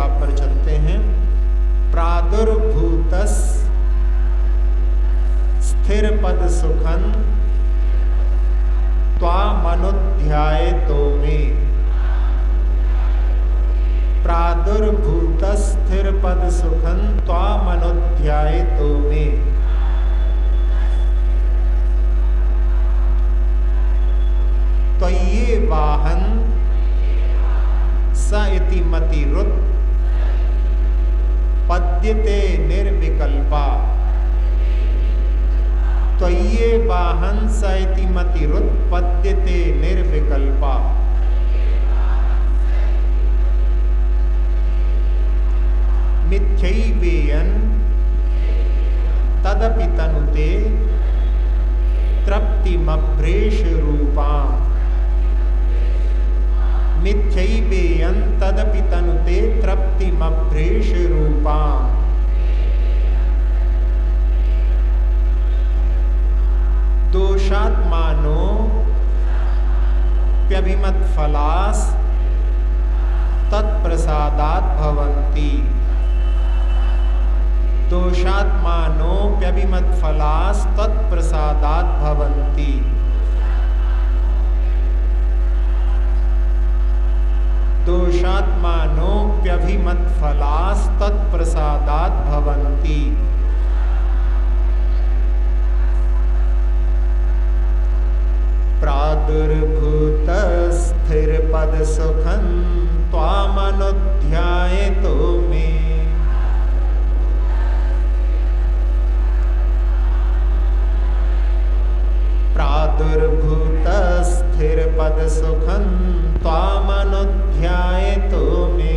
काव्य पर चलते हैं। प्रादुर्भूतस स्थिर पद सुखन त्वामनुध्यायतो मे। प्रादुर्भूतस स्थिर पद सुखन त्वामनुध्यायतो मे। त्वय्ये वाहन स इति मतिरुत पद्यते निर्विकल्पा। त्वय्ये वाहन स इति मतिरुत पद्यते निर्विकल्पा। मिथ्यैवेयं तदपि तनुते तृप्तिमभ्रेष रूपाम्। मिथ्यैवेयं तदपि तनुते तृप्तिमभ्रेष रूपाम्। दोषात्मानो प्यभिमतफलास् तत्प्रसादात् भवन्ति। दोषात्मानो प्यभिमतफलास् तत्प्रसादात् भवन्ति। दोषात्मानो प्यभिमतफलास् तत्प्रसादात् भवन्ति। प्रादुर्भूतस्थिरपद सुखं त्वामनुध्यायतो मे। प्रादुर्भूतस्थिरपद सुखं त्वामनुध्यायतो मे।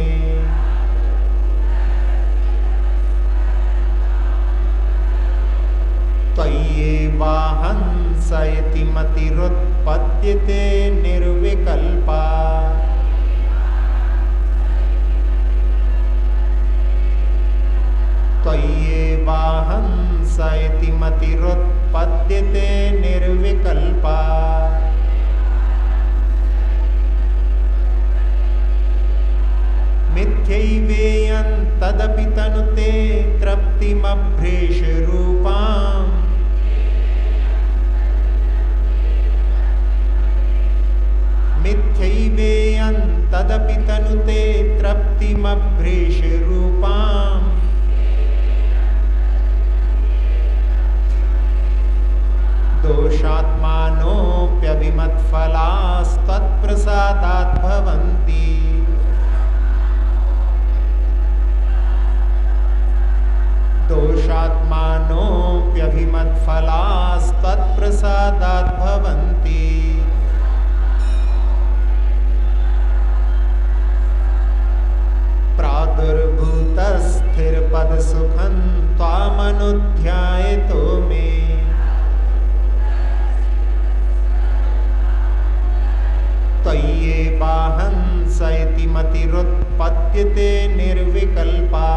त्वय्येवाहं स इति मतिरुत्पद्यते निर्विकल्पा। त्वय्येवाहं स इति मतिरुत्पद्यते निर्विकल्पा। मिथ्यैवेयं तदपि तनुते तृप्तिमभ्रेष रूपाम्। मिथ्यैवेयं तदपि तनुते तृप्तिमभ्रेष रूपाम्। दोषात्मानोऽप्यभिमतफलास् तत्प्रसादात् भवन्ति। दोषात्मानोऽप्यभिमतफलास् तत्प्रसादात् भवन्ति। प्रादुर्भूतस्थिरपद सुखं त्वामनुध्यायतो मे। त्वय्येवाहं स इति मतिरुत्पद्यते निर्विकल्पा।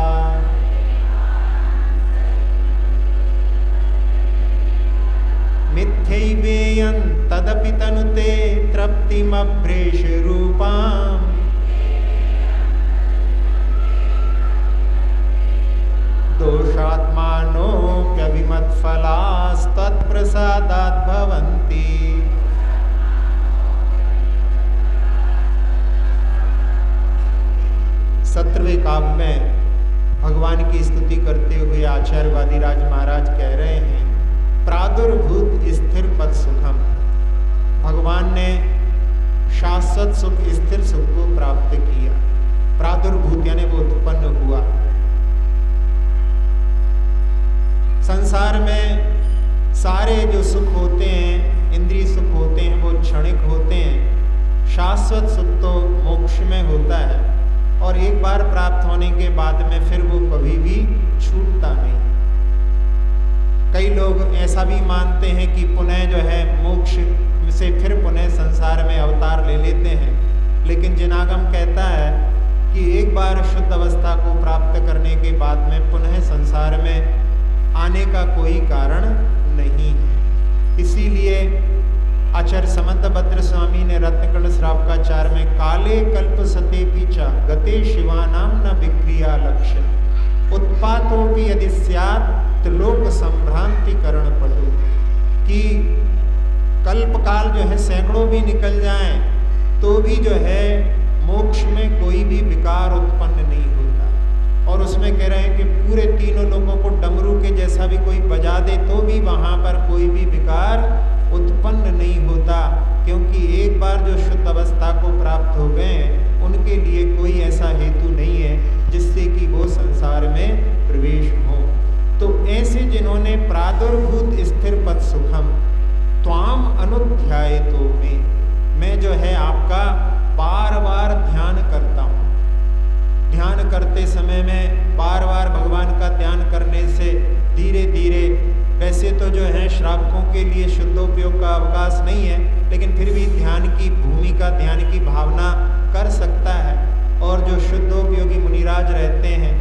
मिथ्यैवेयं तदपि तनुते तृप्तिमभ्रेष रूपाम्। दोषात्मानोऽप्यभिमतफलास् तत्प्रसादात् भवन्ति। सत्रहवें काव्य में भगवान की स्तुति करते हुए आचार्य वादिराज महाराज कह रहे हैं, प्रादुर्भूत स्थिर पद सुखम। भगवान ने शाश्वत सुख, स्थिर सुख को प्राप्त किया। प्रादुर्भूत यानी वो उत्पन्न हुआ। संसार में सारे जो सुख होते हैं, इंद्रिय सुख होते हैं, वो क्षणिक होते हैं। शाश्वत सुख तो मोक्ष में होता है और एक बार प्राप्त होने के बाद में फिर वो कभी भी छूटता नहीं। कई लोग ऐसा भी मानते हैं कि पुनः जो है मोक्ष से फिर पुनः संसार में अवतार ले लेते हैं, लेकिन जिनागम कहता है कि एक बार शुद्ध अवस्था को प्राप्त करने के बाद में पुनः संसार में आने का कोई कारण नहीं है। इसीलिए आचार्य समंतभद्र स्वामी ने रत्नकर्ण श्रावकाचार में काले कल्प सते पीछा गते शिवानाम न विक्रिया लक्ष्य उत्पातो भी यदि स्यात् त्रिलोक संभ्रांति करण पटु, कि कल्प काल जो है सैकड़ों भी निकल जाएं तो भी जो है मोक्ष में कोई भी विकार उत्पन्न नहीं होता। और उसमें कह रहे हैं कि पूरे तीनों लोगों को डमरू के जैसा भी कोई बजा दे तो भी वहां पर कोई भी विकार उत्पन्न नहीं होता, क्योंकि एक बार जो शुद्ध अवस्था को प्राप्त हो गए हैं उनके लिए कोई ऐसा हेतु नहीं है जिससे कि वो संसार में प्रवेश हो। तो ऐसे जिन्होंने प्रादुर्भूत स्थिर पद सुखम त्वाम अनुध्यायतो मैं जो है आपका बार बार ध्यान करता हूँ। ध्यान करते समय में बार बार भगवान का ध्यान करने से धीरे धीरे, वैसे तो जो है श्रावकों के लिए शुद्धोपयोग का अवकाश नहीं है, लेकिन फिर भी ध्यान की भूमिका, ध्यान की भावना कर सकता है। और जो शुद्धोपयोगी मुनिराज रहते हैं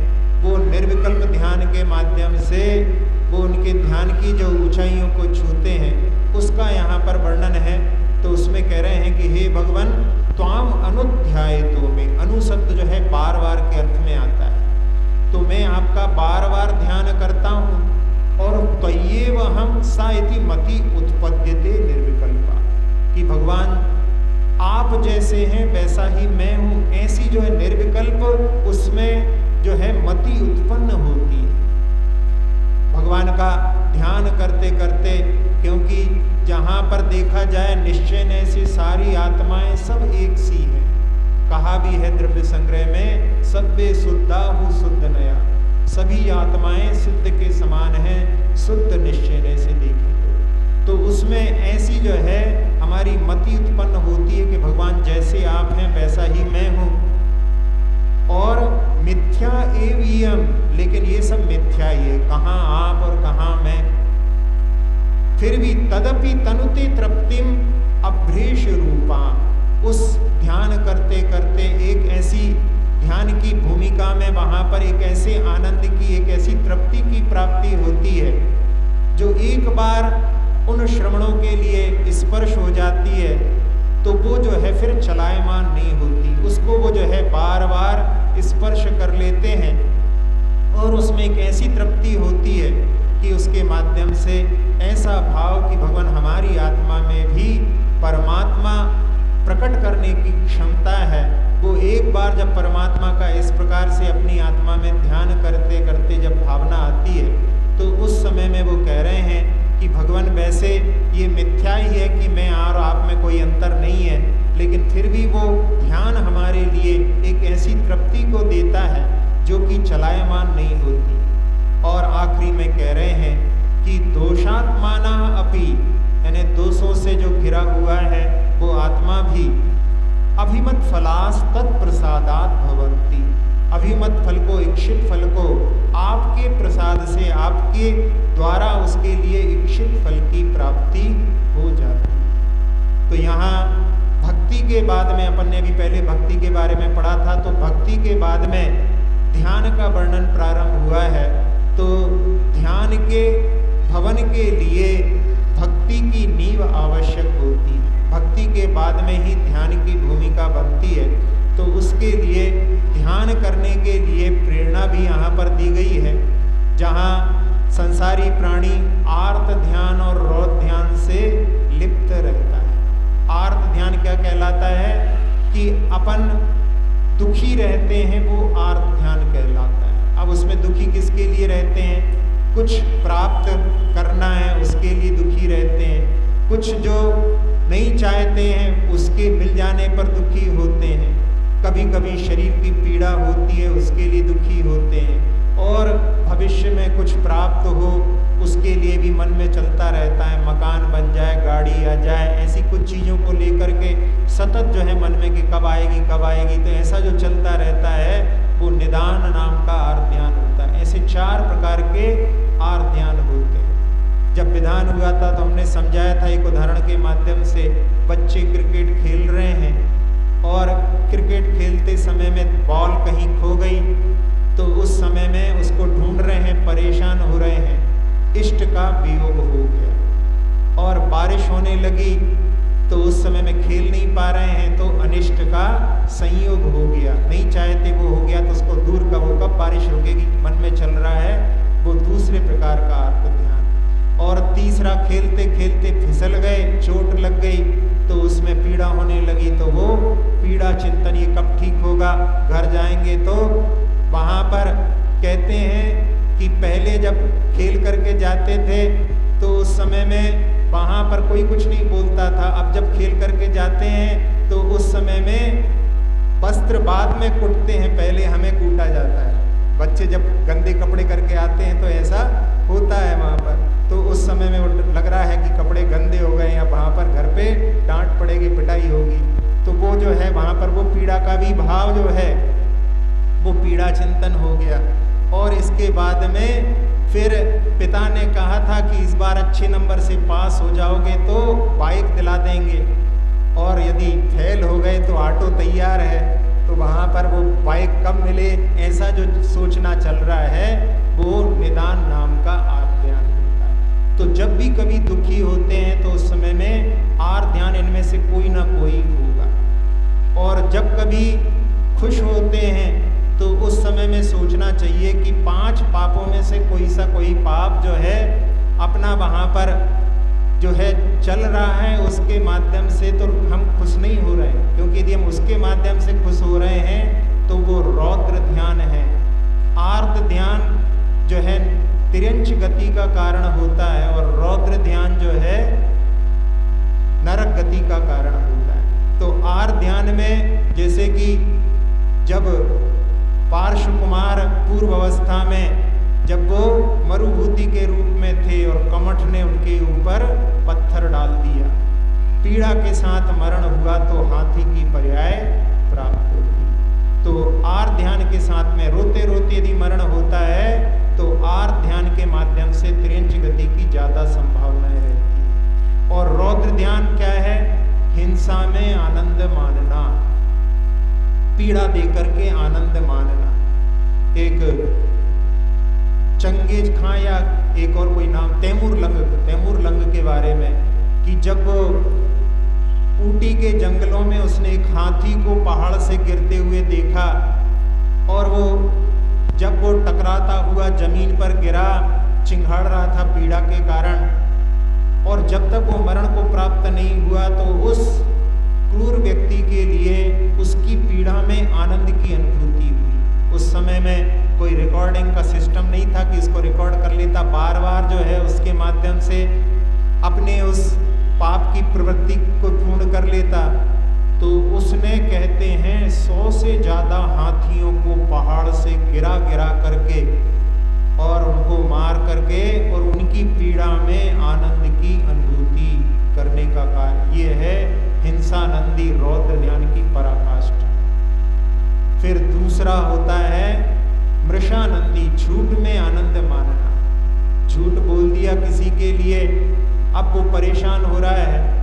वो निर्विकल्प ध्यान के माध्यम से वो उनके ध्यान की जो ऊंचाइयों को छूते हैं उसका यहाँ पर वर्णन है। तो उसमें कह रहे हैं कि हे भगवान त्वाम अनुध्यायतो में, अनु शब्द जो है बार बार के अर्थ में आता है, तो मैं आपका बार बार ध्यान करता हूँ। और त्वय्येव हम सा इति मति उत्पद्यते निर्विकल्पा, कि भगवान आप जैसे हैं वैसा ही मैं हूँ, ऐसी जो है निर्विकल्प उसमें जो है मति उत्पन्न होती है भगवान का ध्यान करते करते। क्योंकि जहाँ पर देखा जाए निश्चय से सारी आत्माएं सब एक सी हैं। कहा भी है द्रव्य संग्रह में, सब्बे शुद्धाहु शुद्ध नया, सभी आत्माएं सिद्ध के समान हैं शुद्ध निश्चय से देखें तो उसमें ऐसी जो है हमारी मति उत्पन्न होती है कि भगवान जैसे आप हैं वैसा ही मैं हूँ। और मिथ्या एवं, लेकिन ये सब मिथ्या ही है, कहाँ आप और कहाँ मैं। फिर भी तदपि तनुते तृप्तिम अभ्रेश रूपा, उस ध्यान करते करते एक ऐसी ध्यान की भूमिका में वहां पर एक ऐसे आनंद की, एक ऐसी तृप्ति की प्राप्ति होती है जो एक बार उन श्रवणों के लिए स्पर्श हो जाती है तो वो जो है फिर चलायमान नहीं होती, उसको वो जो है बार बार स्पर्श कर लेते हैं और उसमें एक ऐसी तृप्ति होती है कि उसके माध्यम से ऐसा भाव कि भगवान हमारी आत्मा में भी परमात्मा प्रकट करने की क्षमता है। वो एक बार जब परमात्मा का इस प्रकार से अपनी आत्मा में ध्यान करते करते जब भावना आती है तो उस समय में वो कह रहे हैं कि भगवान वैसे ये मिथ्या ही है कि मैं और आप में कोई अंतर नहीं है, लेकिन फिर भी वो ध्यान हमारे लिए एक ऐसी तृप्ति को देता है जो कि चलायमान नहीं होती। और आखिरी में कह रहे हैं कि दोषात्माना अपि, यानी दोषों से जो घिरा हुआ है वो आत्मा भी अभिमत फलास तत्प्रसादात भवन्ति, अभिमत फल को, इच्छित फल को आपके प्रसाद से, आपके द्वारा उसके लिए इच्छित फल की प्राप्ति हो जाती। तो यहाँ भक्ति के बाद में, अपन ने भी पहले भक्ति के बारे में पढ़ा था, तो भक्ति के बाद में ध्यान का वर्णन प्रारंभ हुआ है। तो ध्यान के भवन के लिए भक्ति की नींव आवश्यक होती है, भक्ति के बाद में ही ध्यान की भूमिका बनती है। तो उसके लिए ध्यान करने के लिए प्रेरणा भी यहाँ पर दी गई है, जहाँ संसारी प्राणी आर्त ध्यान और रौद्र ध्यान से लिप्त रहता है। आर्त ध्यान क्या कहलाता है कि अपन दुखी रहते हैं, वो आर्त ध्यान कहलाता है। अब उसमें दुखी किसके लिए रहते हैं? कुछ प्राप्त करना है उसके लिए दुखी रहते हैं, कुछ जो नहीं चाहते हैं उसके मिल जाने पर दुखी होते हैं, कभी कभी शरीर की पीड़ा होती है उसके लिए दुखी होते हैं, और भविष्य में कुछ प्राप्त हो उसके लिए भी मन में चलता रहता है, मकान बन जाए, गाड़ी आ जाए, ऐसी कुछ चीज़ों को लेकर के सतत जो है मन में कि कब आएगी कब आएगी। तो ऐसा जो चलता रहता है वो निदान नाम का आर्त ध्यान होता है। ऐसे 4 प्रकार के आर्त ध्यान होते हैं। जब विधान हुआ था तो हमने समझाया था एक उदाहरण के माध्यम से, बच्चे क्रिकेट खेल रहे हैं और क्रिकेट खेलते समय में बॉल कहीं खो गई, तो उस समय में उसको ढूंढ रहे हैं, परेशान हो रहे हैं, इष्ट का वियोग हो गया और बारिश होने लगी तो उस समय में खेल नहीं पा रहे हैं तो अनिष्ट का संयोग हो गया, नहीं चाहते वो हो गया तो उसको दूर का वो कब बारिश रुकेगी मन में चल रहा है, वो दूसरे प्रकार का आर्त ध्यान। और तीसरा, खेलते खेलते फिसल गए, चोट लग गई तो उसमें पीड़ा होने लगी, तो वो पीड़ा चिंतन ये कब ठीक होगा। घर जाएंगे तो वहाँ पर कहते हैं कि पहले जब खेल करके जाते थे तो उस समय में वहाँ पर कोई कुछ नहीं बोलता था, अब जब खेल करके जाते हैं तो उस समय में वस्त्र बाद में कुटते हैं, पहले हमें कूटा जाता है। बच्चे जब गंदे कपड़े करके आते हैं तो ऐसा होता है वहाँ पर, तो उस समय में वो लग रहा है कि कपड़े गंदे हो गए हैं, वहाँ पर घर पे डांट पड़ेगी, पिटाई होगी, तो वो जो है वहाँ पर वो पीड़ा का भी भाव जो है वो पीड़ा चिंतन हो गया। और इसके बाद में फिर पिता ने कहा था कि इस बार अच्छे नंबर से पास हो जाओगे तो बाइक दिला देंगे, और यदि फेल हो गए तो ऑटो तैयार है। तो वहाँ पर वो बाइक कब मिले, ऐसा जो सोचना चल रहा है वो निदान नाम का आर्त ध्यान होता है। तो जब भी कभी दुखी होते हैं तो उस समय में आर्त ध्यान इनमें से कोई ना कोई होगा। और जब कभी खुश होते हैं तो उस समय में सोचना चाहिए कि 5 पापों में से कोई पाप जो है अपना वहाँ पर जो है चल रहा है, उसके माध्यम से तो हम खुश नहीं हो रहे हैं, क्योंकि यदि हम उसके माध्यम से खुश हो रहे हैं तो वो रौद्र ध्यान है। आर्त ध्यान जो है तिर्यंच गति का कारण होता है और रौद्र ध्यान जो है नरक गति का कारण होता है। तो आर्त ध्यान में जैसे कि जब पार्श्व कुमार पूर्व अवस्था में जब वो मरुभूति के रूप में थे और कमठ ने उनके ऊपर पत्थर डाल दिया, पीड़ा के साथ मरण हुआ तो हाथी की पर्याय प्राप्त होती। तो आर्त ध्यान के साथ में रोते रोते यदि मरण होता है तो आर्त ध्यान के माध्यम से तिर्यंच गति की ज़्यादा संभावनाएं रहती है। और रौद्र ध्यान क्या है, हिंसा में आनंद मानना, पीड़ा देकर के आनंद मानना। एक चंगेज खां या एक और कोई नाम तैमूर लंग के बारे में कि जब वो ऊटी के जंगलों में उसने एक हाथी को पहाड़ से गिरते हुए देखा और वो जब वो टकराता हुआ जमीन पर गिरा, चिंघाड़ रहा था पीड़ा के कारण, और जब तक वो मरण को प्राप्त नहीं हुआ तो उस क्रूर व्यक्ति के लिए उसकी पीड़ा में आनंद की अनुभूति हुई। उस समय में कोई रिकॉर्डिंग का सिस्टम नहीं था कि इसको रिकॉर्ड कर लेता, बार बार जो है उसके माध्यम से अपने उस पाप की प्रवृत्ति को पूर्ण कर लेता। तो उसने कहते हैं 100 से ज़्यादा हाथियों को पहाड़ से गिरा करके और उनको मार करके और उनकी पीड़ा में आनंद की अनुभूति करने का कार्य ये है हिंसानंदी रौद्र ध्यान की पराकाष्ठा। फिर दूसरा होता है मृषानंदी, झूठ में आनंद मानना। झूठ बोल दिया किसी के लिए, अब वो परेशान हो रहा है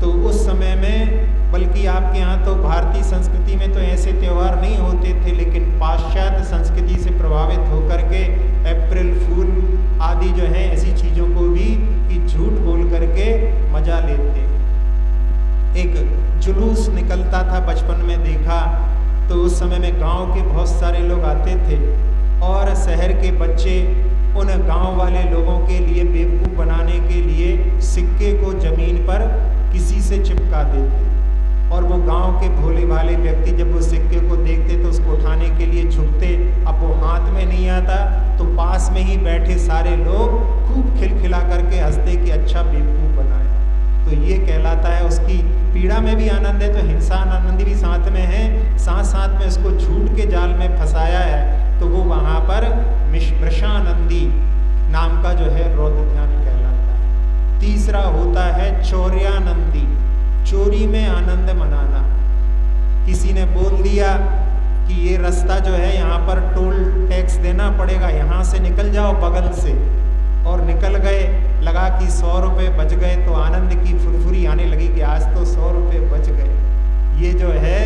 तो उस समय में, बल्कि आपके यहाँ तो भारतीय संस्कृति में तो ऐसे त्यौहार नहीं होते थे, लेकिन पाश्चात्य संस्कृति से प्रभावित होकर के अप्रैल फूल आदि जो है ऐसी चीज़ों को भी कि झूठ बोल करके मजा लेते। एक जुलूस निकलता था, बचपन में देखा तो उस समय में गांव के बहुत सारे लोग आते थे और शहर के बच्चे उन गांव वाले लोगों के लिए बेवकूफ़ बनाने के लिए सिक्के को ज़मीन पर किसी से चिपका देते, और वो गांव के भोले भाले व्यक्ति जब वो सिक्के को देखते तो उसको उठाने के लिए झुकते। अब वो हाथ में नहीं आता तो पास में ही बैठे सारे लोग खूब खिलखिला करके हंसते कि अच्छा बेवकूफ़ बनाया। तो ये कहलाता है उसकी पीड़ा में भी आनंद है, तो हिंसा आनंद भी साथ में है, साथ साथ में उसको झूठ के जाल में फंसाया है, तो वो वहाँ पर मृषानंदी नाम का जो है रौद्र ध्यान कहलाता है। तीसरा होता है चौर्यानंदी, चोरी में आनंद मनाना। किसी ने बोल दिया कि ये रास्ता जो है यहाँ पर टोल टैक्स देना पड़ेगा, यहाँ से निकल जाओ बगल से, और निकल गए, लगा कि 100 रुपये बच गए तो आनंद की फुरफुरी आने लगी कि आज तो 100 रुपये बच गए। ये जो है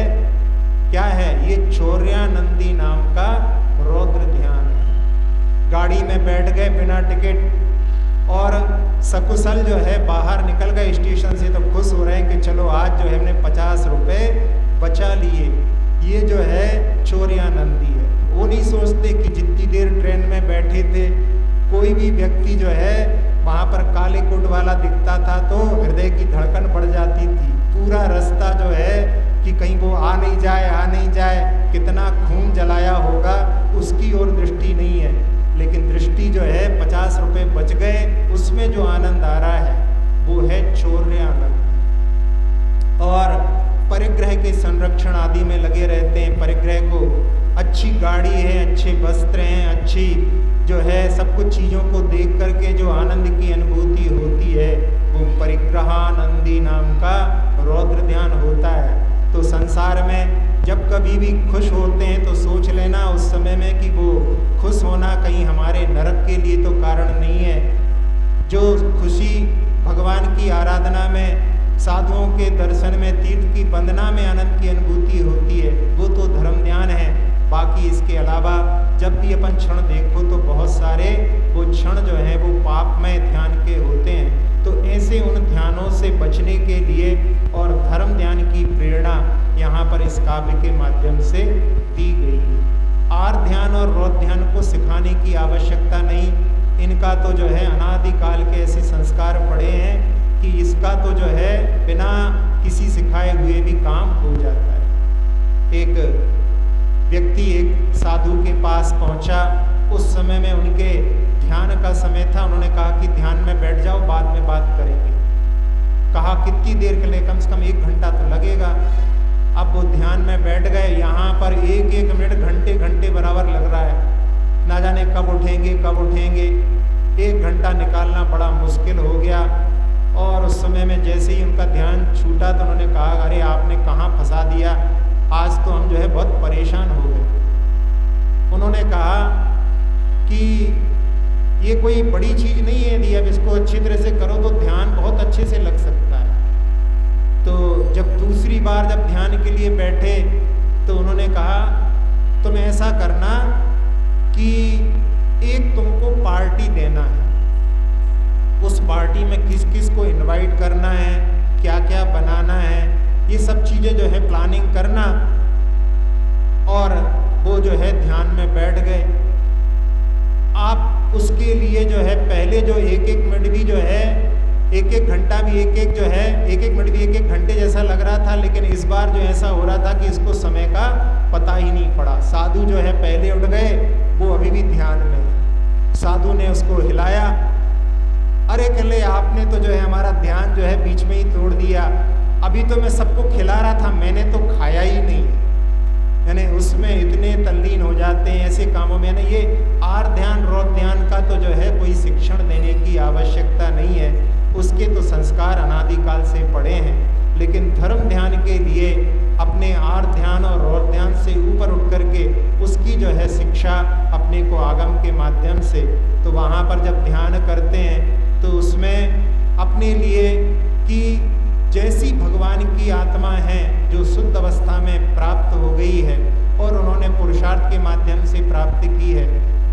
क्या है, ये चौर्यानंदी नाम का रौद्र ध्यान है। गाड़ी में बैठ गए बिना टिकट, और सकुशल जो है बाहर निकल गए स्टेशन से, तो खुश हो रहे हैं कि चलो आज जो है हमने 50 रुपये बचा लिए। ये जो है चोरियानंदी है। वो नहीं सोचते कि जितनी देर ट्रेन में बैठे थे कोई भी व्यक्ति जो है वहाँ पर काले कोट वाला दिखता था तो हृदय की धड़कन बढ़ जाती थी। पूरा रास्ता जो है कि कहीं वो आ नहीं जाए, कितना खून जलाया होगा उसकी ओर दृष्टि नहीं है। लेकिन दृष्टि जो है 50 रुपये बच गए, उसमें जो आनंद आ रहा है वो है चौर्य आनंद। और परिग्रह के संरक्षण आदि में लगे रहते हैं। परिग्रह को अच्छी गाड़ी है, अच्छे वस्त्र हैं, अच्छी जो है सब कुछ चीज़ों को देख करके जो आनंद की अनुभूति होती है वो परिग्रहानंदी नाम का रौद्र ध्यान होता है। तो संसार में जब कभी भी खुश होते हैं तो सोच लेना उस समय में कि वो खुश होना कहीं हमारे नरक के लिए तो कारण नहीं है। जो खुशी भगवान की आराधना में, साधुओं के दर्शन में, तीर्थ की वंदना में आनंद की अनुभूति होती है, वो तो धर्म ध्यान है। बाकी इसके अलावा जब भी अपन क्षण देखो तो बहुत सारे वो क्षण जो है वो पापमय ध्यान के होते हैं। तो ऐसे उन ध्यानों से बचने के लिए और धर्म ध्यान की प्रेरणा यहाँ पर इस काव्य के माध्यम से दी गई है। आर ध्यान और रौद्र ध्यान को सिखाने की आवश्यकता नहीं, इनका तो जो है अनादिकाल के ऐसे संस्कार पड़े हैं कि इसका तो जो है बिना किसी सिखाए हुए भी काम हो जाता है। एक व्यक्ति एक साधु के पास पहुंचा, उस समय में उनके ध्यान का समय था। उन्होंने कहा कि ध्यान में बैठ जाओ, बाद में बात करेंगे। कहा कितनी देर के लिए? कम से कम 1 घंटा तो लगेगा। अब वो ध्यान में बैठ गए। यहाँ पर एक मिनट घंटे बराबर लग रहा है, ना जाने कब उठेंगे। 1 घंटा निकालना बड़ा मुश्किल हो गया। और उस समय में जैसे ही उनका ध्यान छूटा तो उन्होंने कहा अरे आपने कहाँ फंसा दिया, आज तो हम जो है बहुत परेशान हो गए। उन्होंने कहा कि ये कोई बड़ी चीज़ नहीं है, यदि अब इसको अच्छी तरह से करो तो ध्यान बहुत अच्छे से लग सकता है। तो जब दूसरी बार जब ध्यान के लिए बैठे तो उन्होंने कहा तुम ऐसा करना कि एक तुमको पार्टी देना है, उस पार्टी में किस किस को इनवाइट करना है, क्या क्या बनाना है, ये सब चीज़ें जो है प्लानिंग करना। और वो जो है ध्यान में बैठ गए। आप उसके लिए जो है पहले जो 1-1 मिनट भी जो है 1-1 घंटा भी 1-1 जो है 1-1 मिनट भी 1-1 घंटे जैसा लग रहा था, लेकिन इस बार जो ऐसा हो रहा था कि इसको समय का पता ही नहीं पड़ा। साधु जो है पहले उठ गए, वो अभी भी ध्यान में। साधु ने उसको हिलाया, अरे कले आपने तो जो है हमारा ध्यान जो है बीच में ही तोड़ दिया, अभी तो मैं सबको खिला रहा था, मैंने तो खाया ही नहीं। यानी उसमें इतने तल्लीन हो जाते हैं ऐसे कामों में। यानी ये आर ध्यान रौद्र ध्यान का तो जो है कोई शिक्षण देने की आवश्यकता नहीं है, उसके तो संस्कार अनादिकाल से पड़े हैं। लेकिन धर्म ध्यान के लिए अपने आर ध्यान और रौद्र ध्यान से ऊपर उठ करके उसकी जो है शिक्षा अपने को आगम के माध्यम से, तो वहाँ पर जब ध्यान करते हैं तो उसमें अपने लिए कि जैसी भगवान की आत्मा है जो शुद्ध अवस्था में प्राप्त हो गई है और उन्होंने पुरुषार्थ के माध्यम से प्राप्त की है,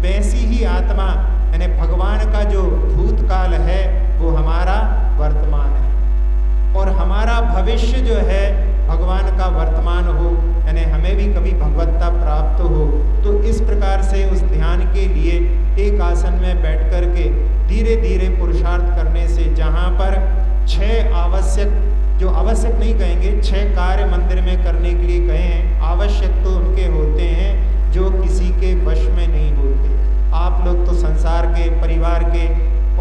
वैसी ही आत्मा यानी भगवान का जो भूतकाल है वो हमारा वर्तमान है, और हमारा भविष्य जो है भगवान का वर्तमान हो, यानी हमें भी कभी भगवत्ता प्राप्त हो। तो इस प्रकार से उस ध्यान के लिए एक आसन में बैठ कर के धीरे धीरे पुरुषार्थ करने से, जहाँ पर 6 आवश्यक, जो आवश्यक नहीं कहेंगे, 6 कार्य मंदिर में करने के लिए कहे हैं, आवश्यक तो उनके होते हैं जो किसी के वश में नहीं होते। आप लोग तो संसार के, परिवार के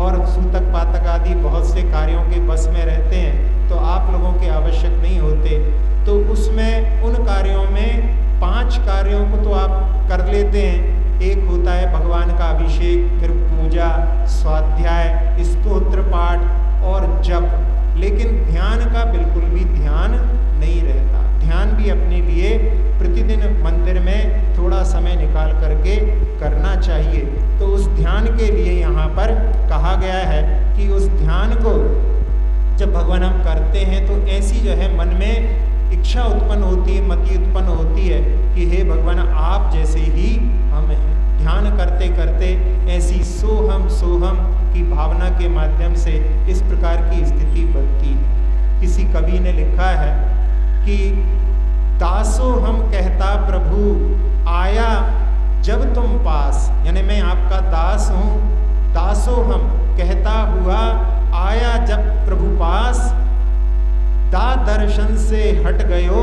और सूतक पातक आदि बहुत से कार्यों के बस में रहते हैं, तो आप लोगों के आवश्यक नहीं होते। तो उसमें उन कार्यों में 5 कार्यों को तो आप कर लेते हैं। एक होता है भगवान का अभिषेक, फिर पूजा, स्वाध्याय, स्तोत्र पाठ और जप। लेकिन ध्यान का बिल्कुल भी ध्यान नहीं रहता। ध्यान भी अपने लिए प्रतिदिन मंदिर में थोड़ा समय निकाल करके करना चाहिए। तो उस ध्यान के लिए यहाँ पर कहा गया है कि उस ध्यान को जब भगवान हम करते हैं तो ऐसी जो है मन में इच्छा उत्पन्न होती है, मति उत्पन्न होती है कि हे भगवान आप जैसे ही हम हैं। ध्यान करते करते ऐसी सोहम सोहम की भावना के माध्यम से इस प्रकार की स्थिति बनती है। किसी कवि ने लिखा है कि दासो हम कहता प्रभु आया जब तुम पास, यानी मैं आपका दास हूँ, दासो हम कहता हुआ आया जब प्रभु पास, दा दर्शन से हट गयो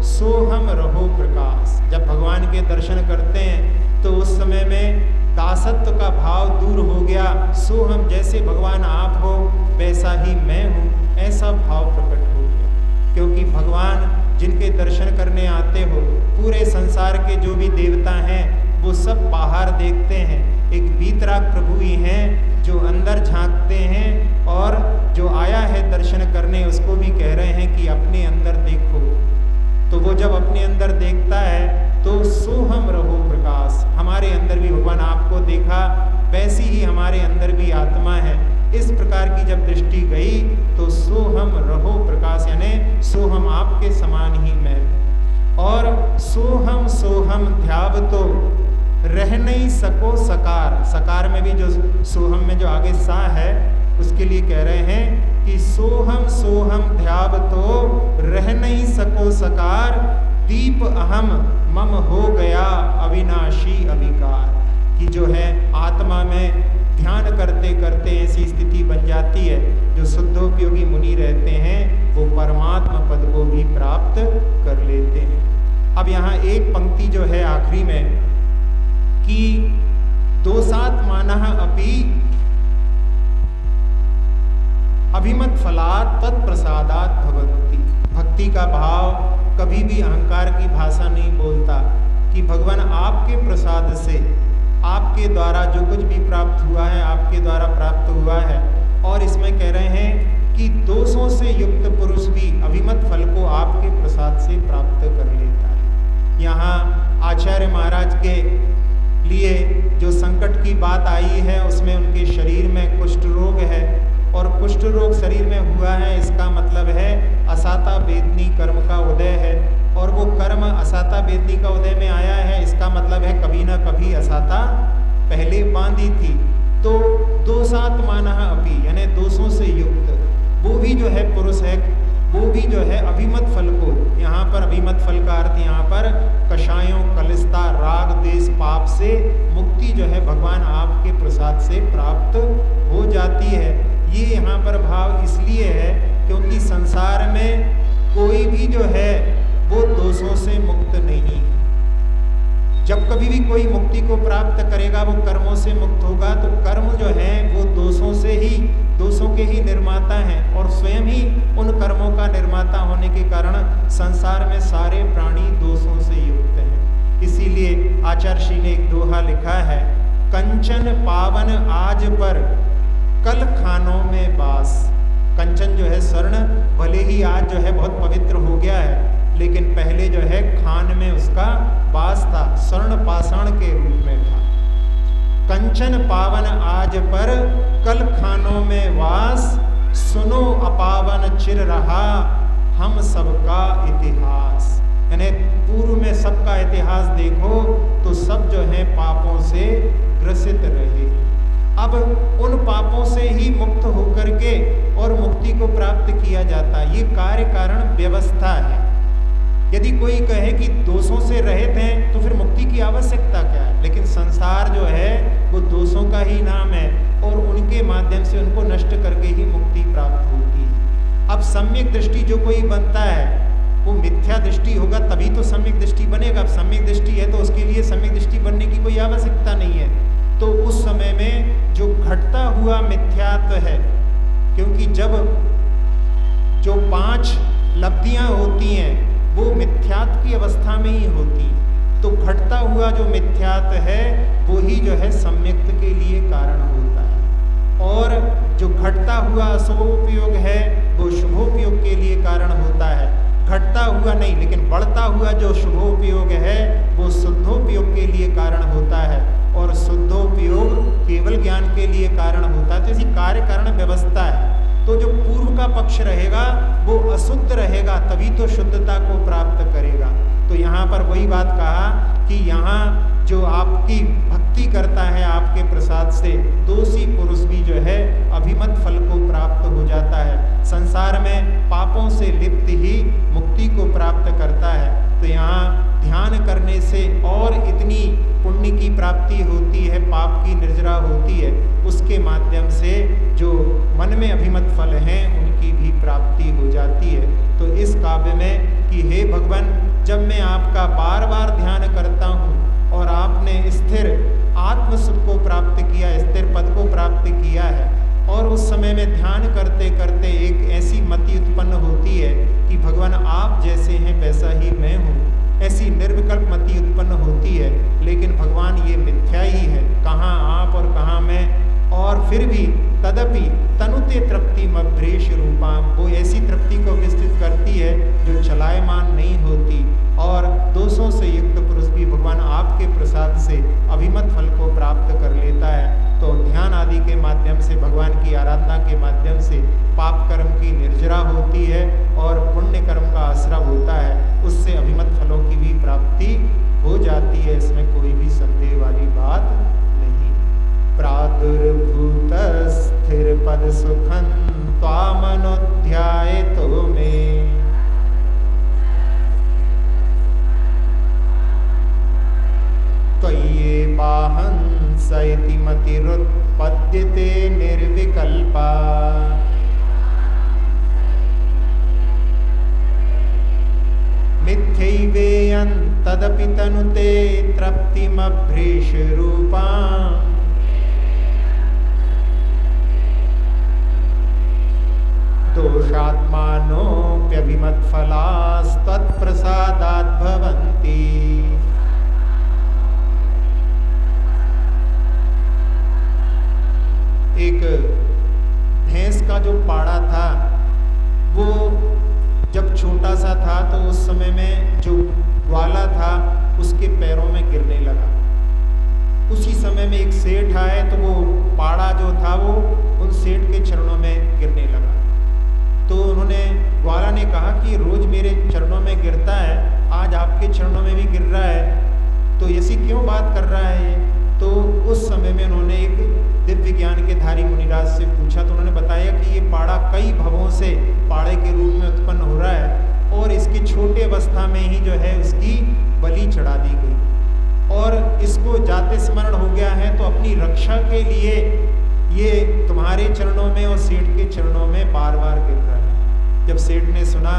सो हम रहो प्रकाश। जब भगवान के दर्शन करते हैं तो उस समय में दासत्व का भाव दूर हो गया, सो हम जैसे भगवान आप हो वैसा ही मैं हूँ, ऐसा भाव प्रकट हो गया। क्योंकि भगवान जिनके दर्शन करने आते हो, पूरे संसार के जो भी देवता हैं वो सब बाहर देखते हैं, एक वीतराग प्रभु ही हैं जो अंदर झांकते हैं, और जो आया है दर्शन करने उसको भी कह रहे हैं कि अपने अंदर देखो। तो वो जब अपने अंदर देखता है तो सो हम रहो प्रकाश, हमारे अंदर भी भगवान आपको देखा, वैसी ही हमारे अंदर भी आत्मा है। इस प्रकार की जब दृष्टि गई तो सो हम रहो प्रकाश, यानी सो हम आपके समान ही मैं, और सो हम ध्याव तो रह नहीं सको सकार। सकार में भी जो सोहम में जो आगे सा है उसके लिए कह रहे हैं कि सोहम ध्याव तो रह नहीं सको सकार, दीप अहम मम हो गया अविनाशी अविकार। कि जो है आत्मा में ध्यान करते करते ऐसी स्थिति बन जाती है, जो शुद्धोपयोगी मुनि रहते हैं वो परमात्मा पद को भी प्राप्त कर लेते हैं। अब यहाँ एक पंक्ति जो है आखिरी में कि दोषात् मानः अपि अभिमत फलात् तत्प्रसादात् भवन्ति। भक्ति का भाव कभी भी अहंकार की भाषा नहीं बोलता, कि भगवान आपके प्रसाद से, आपके द्वारा जो कुछ भी प्राप्त हुआ है आपके द्वारा प्राप्त हुआ है। और इसमें कह रहे हैं कि दोषों से युक्त पुरुष भी अभिमत फल को आपके प्रसाद से प्राप्त कर लेता है। यहाँ आचार्य महाराज के लिए जो संकट की बात आई है उसमें उनके शरीर में कुष्ठ रोग है, और कुष्ठ रोग शरीर में हुआ है, इसका मतलब है असाता वेदनी कर्म का उदय है, और वो कर्म असाता वेदनी का उदय में आया है, इसका मतलब है कभी ना कभी असाता पहले बांधी थी। तो दोषात् मानः अपि, यानी दोषों से युक्त वो भी जो है पुरुष है, वो भी जो है अभिमत फल को, यहाँ पर अभिमत फल का अर्थ यहाँ पर कषायों, कलिस्ता, राग, देश, पाप से मुक्ति जो है भगवान आपके प्रसाद से प्राप्त हो जाती है। ये यहाँ पर भाव इसलिए है क्योंकि संसार में कोई भी जो है वो दोषों से मुक्त नहीं। जब कभी भी कोई मुक्ति को प्राप्त करेगा वो कर्मों से मुक्त होगा, तो कर्म जो है वो दोषों के ही निर्माता हैं, और स्वयं ही उन कर्मों का निर्माता होने के कारण संसार में सारे प्राणी दोषों से युक्त हैं। इसीलिए आचार्य श्री ने एक दोहा लिखा है, कंचन पावन आज पर कल खानों में बास। कंचन जो है स्वर्ण, भले ही आज जो है बहुत पवित्र हो गया है, लेकिन पहले जो है खान में उसका वास था, स्वर्ण पाषाण के रूप में था। कंचन पावन आज पर कल खानों में वास, सुनो अपावन चिर रहा हम सबका इतिहास। यानी पूर्व में सबका इतिहास देखो तो सब जो है पापों से ग्रसित रहे। अब उन पापों से ही मुक्त होकर के और मुक्ति को प्राप्त किया जाता है। ये कार्य कारण व्यवस्था है। यदि कोई कहे कि दोषों से रहित हैं तो फिर मुक्ति की आवश्यकता क्या है? लेकिन संसार जो है वो दोषों का ही नाम है, और उनके माध्यम से उनको नष्ट करके ही मुक्ति प्राप्त होती है। अब सम्यक दृष्टि जो कोई बनता है वो मिथ्या दृष्टि होगा तभी तो सम्यक दृष्टि बनेगा। अब सम्यक दृष्टि है तो उसके लिए सम्यक दृष्टि बनने की कोई आवश्यकता नहीं है। तो उस समय में जो घटता हुआ मिथ्यात्व है, क्योंकि जब जो 5 लब्धियां होती हैं वो मिथ्यात्व की अवस्था में ही होती, तो घटता हुआ जो मिथ्यात्व है वो ही जो है सम्यक्त के लिए कारण होता है, और जो घटता हुआ अशुभोपयोग है वो शुभोपयोग के लिए कारण होता है। घटता हुआ नहीं लेकिन बढ़ता हुआ जो शुभोपयोग है वो शुद्धोपयोग के लिए कारण होता है, और शुद्धोपयोग केवल ज्ञान के लिए कारण होता है। तो इसी कार्य कारण व्यवस्था है। तो जो पूर्व का पक्ष रहेगा वो अशुद्ध रहेगा, तभी तो शुद्धता को प्राप्त करेगा। तो यहाँ पर वही बात कहा कि यहाँ जो आपकी भक्ति करता है आपके प्रसाद से, दोषी पुरुष भी जो है अभिमत फल को प्राप्त हो जाता है, संसार में पापों से लिप्त ही मुक्ति को प्राप्त करता है। तो यहाँ ध्यान करने से और इतनी पुण्य की प्राप्ति होती है, पाप की निर्जरा होती है, उसके माध्यम से जो मन में अभिमत फल हैं उनकी भी प्राप्ति हो जाती है। तो इस काव्य में कि हे भगवान, जब मैं आपका बार बार ध्यान करता हूँ और आपने स्थिर आत्म सुख को प्राप्त किया, स्थिर पद को प्राप्त किया है, और उस समय में ध्यान करते करते एक ऐसी मति उत्पन्न होती है कि भगवान आप जैसे हैं वैसा ही मैं हूँ, ऐसी निर्विकल्प मति उत्पन्न होती है। लेकिन भगवान ये मिथ्या ही है, कहाँ आप और कहाँ मैं, और फिर भी तदपि तनुते तृप्ति मभ्रेश रूपाम, वो ऐसी तृप्ति को विस्तृत करती है जो चलायमान नहीं होती, और दोषों से युक्त पुरुष भी भगवान आपके प्रसाद से अभिमत फल को प्राप्त कर लेता है। तो ध्यान आदि के माध्यम से, भगवान की आराधना के माध्यम से पाप कर्म की निर्जरा होती है और पुण्य कर्म का आश्रय होता है, उससे अभिमत फलों की भी प्राप्ति हो जाती है, इसमें कोई भी संदेह वाली बात नहीं। प्रादुर्भूत स्थिर पद सुखं त्वामनुध्यायतो मे, त्वय्ये बाहंस इति मतिरुत्पद्यते निर्विकल्पा, मिथ्यैवेयं तदपि तनुते तृप्तिमभ्रेश रूपाम्, दोषात्मानोऽप्यभिमत्फलास्तत्प्रसादात् भवन्ति। एक भैंस का जो पाड़ा था वो जब छोटा सा था तो उस समय में जो ग्वाला था उसके पैरों में गिरने लगा। उसी समय में एक सेठ आए तो वो पाड़ा जो था वो उन सेठ के चरणों में गिरने लगा। तो उन्होंने, ग्वाला ने कहा कि रोज मेरे चरणों में गिरता है, आज आपके चरणों में भी गिर रहा है, तो ऐसी क्यों बात कर रहा है ये? तो उस समय में उन्होंने एक दिव्य ज्ञान के धारी मुनिराज से पूछा, तो उन्होंने बताया कि ये पाड़ा कई भवों से पाड़े के रूप में उत्पन्न हो रहा है और इसकी छोटी अवस्था में ही जो है उसकी बलि चढ़ा दी गई, और इसको जाते स्मरण हो गया है, तो अपनी रक्षा के लिए ये तुम्हारे चरणों में और सेठ के चरणों में बार बार गिर रहा है। जब सेठ ने सुना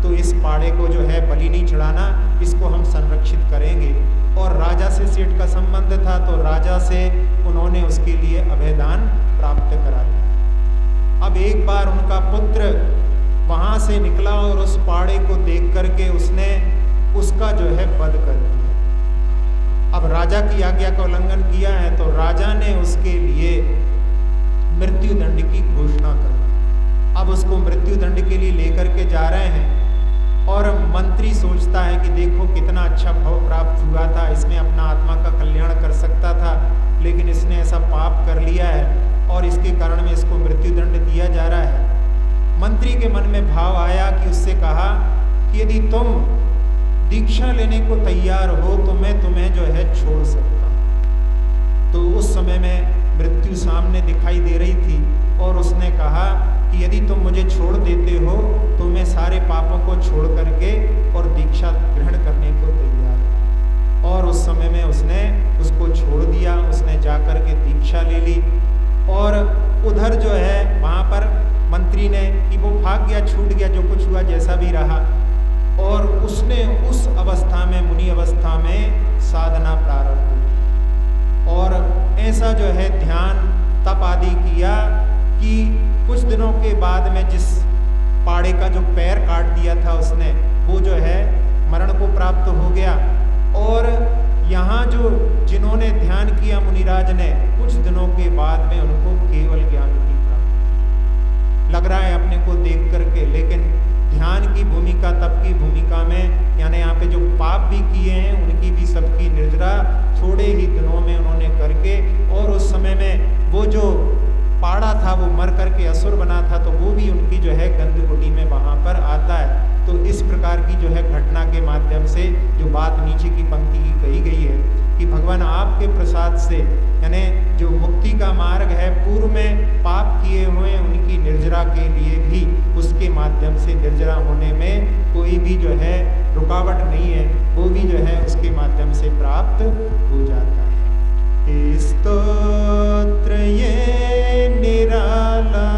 तो इस पाड़े को जो है बलि नहीं चढ़ाना, इसको हम संरक्षित करेंगे, और राजा से सेठ का संबंध था तो राजा से उन्होंने उसके लिए अभयदान प्राप्त करा दिया। अब एक बार उनका पुत्र वहां से निकला और उस पाड़े को देख करके उसने उसका जो है वध कर दिया। अब राजा की आज्ञा का उल्लंघन किया है तो राजा ने उसके लिए मृत्यु दंड की घोषणा कर दी। अब उसको मृत्यु दंड के लिए लेकर के जा रहे हैं, और मंत्री सोचता है कि देखो कितना अच्छा फल प्राप्त हुआ था, इसमें अपना आत्मा का कल्याण कर सकता था, लेकिन इसने ऐसा पाप कर लिया है और इसके कारण में इसको मृत्यु दंड दिया जा रहा है। मंत्री के मन में भाव आया कि उससे कहा कि यदि तुम दीक्षा लेने को तैयार हो तो मैं तुम्हें जो है छोड़ सकता हूं। तो उस समय में मृत्यु सामने दिखाई दे रही थी और उसने कहा कि यदि तुम मुझे छोड़ देते हो तो मैं सारे पापों को छोड़ करके और दीक्षा ग्रहण करने को तैयार हूं। और उस समय में उसने उसको छोड़ दिया, उसने जाकर के दीक्षा ले ली, और उधर जो है वहाँ पर मंत्री ने कि वो भाग गया, छूट गया, जो कुछ हुआ जैसा भी रहा, और उसने उस अवस्था में, मुनि अवस्था में साधना प्रारंभ की, और ऐसा जो है ध्यान तप आदि किया कि कुछ दिनों के बाद में जिस पाड़े का जो पैर काट दिया था उसने, वो जो है मरण को प्राप्त हो गया। और यहाँ जो जिन्होंने ध्यान किया मुनिराज ने, कुछ दिनों के बाद में उनको केवल ज्ञान की प्राप्ति लग रहा है अपने को देख करके, लेकिन ध्यान की भूमिका, तप की भूमिका में, यानी यहाँ पे जो पाप भी किए हैं उनकी भी सबकी निर्जरा थोड़े ही दिनों में उन्होंने करके, और उस समय में वो जो पाड़ा था वो मर करके असुर बना था, तो वो भी उनकी जो है गंधकुटी में वहाँ पर आता है। तो इस प्रकार की जो है घटना के माध्यम से जो बात नीचे की पंक्ति की कही गई है कि भगवान आपके प्रसाद से, यानी जो मुक्ति का मार्ग है, पूर्व में पाप किए हुए उनकी निर्जरा के लिए भी उसके माध्यम से निर्जरा होने में कोई भी जो है रुकावट नहीं है, वो भी जो है उसके माध्यम से प्राप्त हो जाता है। स्तोत्र ये निराला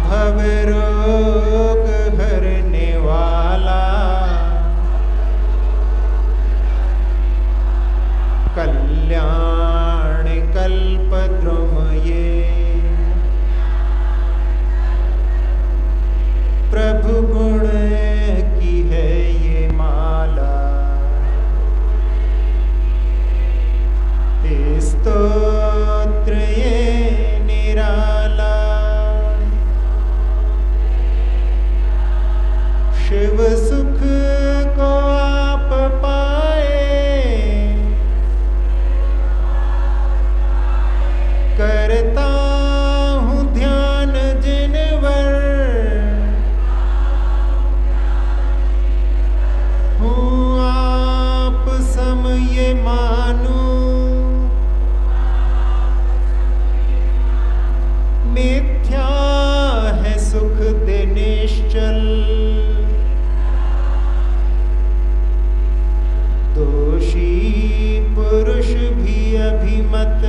भव रोग हरने वाला, कल्याण कल्पद्रुम ये प्रभु गुण की है ये माला। स्तोत्र ये निराला शिव सुख को आप पाए, करता हूँ ध्यान जिनवर, हूँ आप सम ये मानू, मिथ्या है सुख दे निश्चल, दोषी पुरुष भी अभिमत,